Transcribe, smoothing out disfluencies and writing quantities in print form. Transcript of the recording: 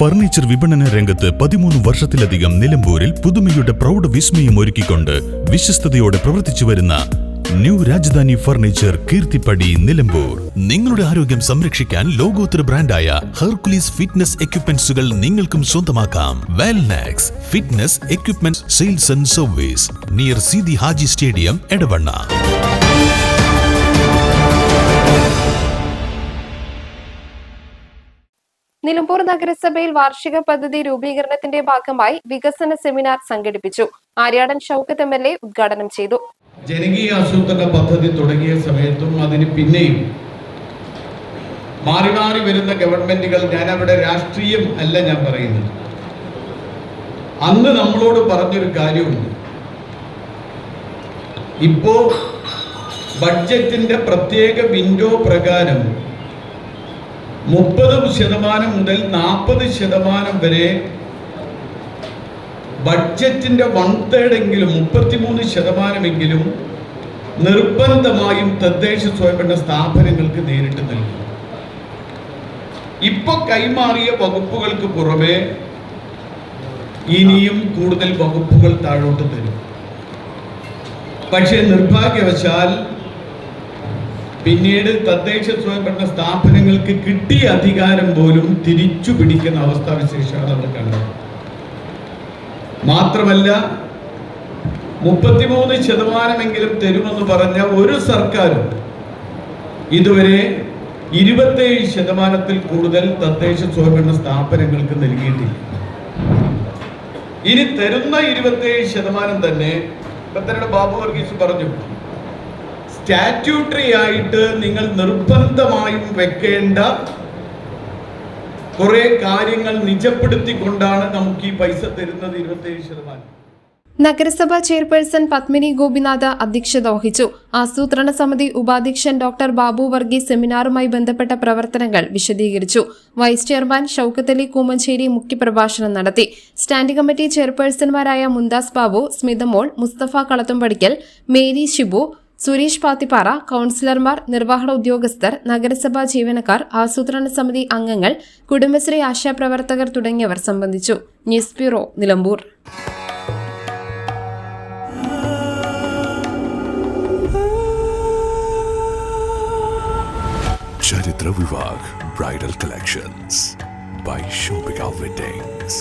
Furniture വിപണന രംഗത്ത് 13 വർഷത്തിലധികം നിലമ്പൂരിൽ പുതുമയുടെ പ്രൗഢ വിസ്മയം ഒരുക്കിക്കൊണ്ട് വിശ്വസ്തയോടെ പ്രവർത്തിച്ചു വരുന്ന ന്യൂ രാജധാനി ഫർണിച്ചർ കീർത്തിപ്പടി നിലമ്പൂർ. നിങ്ങളുടെ ആരോഗ്യം സംരക്ഷിക്കാൻ ലോകോത്തര ബ്രാൻഡായ ഹെർക്കുലീസ് ഫിറ്റ്നസ് എക്യുപ്മെന്റ്സുകൾ നിങ്ങൾക്കും സ്വന്തമാക്കാം. Wellnex fitness equipment sales and service near Seethi Haji stadium, Edavanna. Nilambur നഗരസഭയിൽ വാർഷിക പദ്ധതി രൂപീകരണത്തിന്റെ ഭാഗമായി വികസന സെമിനാർ സംഘടിപ്പിച്ചു. ആര്യാടൻ ഷൗക്കത്ത് MLA ഉദ്ഘാടനം ചെയ്തു. ജനകീയ ആസൂത്രണ പദ്ധതി തുടങ്ങിയ സമയത്തും അതിന് പിന്നെയും മാറി മാറി വരുന്ന ഗവൺമെന്റുകൾ, ഞാൻ അവിടെ രാഷ്ട്രീയം അല്ല ഞാൻ പറയുന്നത്, അന്ന് നമ്മളോട് പറഞ്ഞൊരു കാര്യമുണ്ട്. ഇപ്പോ ബഡ്ജറ്റിന്റെ പ്രത്യേക വിൻഡോ പ്രകാരം 30% മുതൽ 40% വരെ ബഡ്ജറ്റിന്റെ 1/3 എങ്കിലും 33% നിർബന്ധമായും തദ്ദേശ സ്വയംഭരണ സ്ഥാപനങ്ങൾക്ക് നേരിട്ട് നൽകും. ഇപ്പൊ കൈമാറിയ വകുപ്പുകൾക്ക് പുറമെ ഇനിയും കൂടുതൽ വകുപ്പുകൾ താഴോട്ട് തരും. പക്ഷേ നിർഭാഗ്യവശാൽ പിന്നീട് തദ്ദേശ സ്വയംഭരണ സ്ഥാപനങ്ങൾക്ക് കിട്ടിയ അധികാരം പോലും തിരിച്ചു പിടിക്കുന്ന അവസ്ഥാവിശേഷമാണ് നമ്മൾ കണ്ടത്. മാത്രമല്ല 33% തരുമെന്ന് പറഞ്ഞ ഒരു സർക്കാരും ഇതുവരെ 27% കൂടുതൽ തദ്ദേശ സ്വയംഭരണ സ്ഥാപനങ്ങൾക്ക് നൽകിയിട്ടില്ല. ഇനി തരുന്ന 27% തന്നെ പത്തനംതിട്ട ബാബു വർഗീസ് പറഞ്ഞു, സ്റ്റാറ്റ്യൂട്ടറി ആയിട്ട് നിങ്ങൾ നിർബന്ധമായും വെക്കേണ്ട കുറെ കാര്യങ്ങൾ നിജപ്പെടുത്തിക്കൊണ്ടാണ് നമുക്ക് ഈ പൈസ തരുന്നത് 27%. നഗരസഭാ ചെയർപേഴ്സൺ പത്മിനി ഗോപിനാഥ് അധ്യക്ഷത വഹിച്ചു. ആസൂത്രണ സമിതി ഉപാധ്യക്ഷൻ ഡോക്ടർ ബാബു വർഗീസ് സെമിനാറുമായി ബന്ധപ്പെട്ട പ്രവർത്തനങ്ങൾ വിശദീകരിച്ചു. വൈസ് ചെയർമാൻ ഷൗക്കത്ത് അലി കൂമഞ്ചേരി മുഖ്യപ്രഭാഷണം നടത്തി. സ്റ്റാൻഡിംഗ് കമ്മിറ്റി ചെയർപേഴ്സൺമാരായ മുന്താസ് ബാബു, സ്മിതമോൾ, മുസ്തഫ കളത്തുംപടിക്കൽ, മേരി ഷിബു, സുരേഷ് പാത്തിപ്പാറ, കൌൺസിലർമാർ, നിർവഹണ ഉദ്യോഗസ്ഥർ, നഗരസഭാ ജീവനക്കാർ, ആസൂത്രണ സമിതി അംഗങ്ങൾ, കുടുംബശ്രീ ആശാപ്രവർത്തകർ തുടങ്ങിയവർ സംബന്ധിച്ചു. News bureau, Nilambur. Charithra Vivah bridal collections by Shobhika Weddings.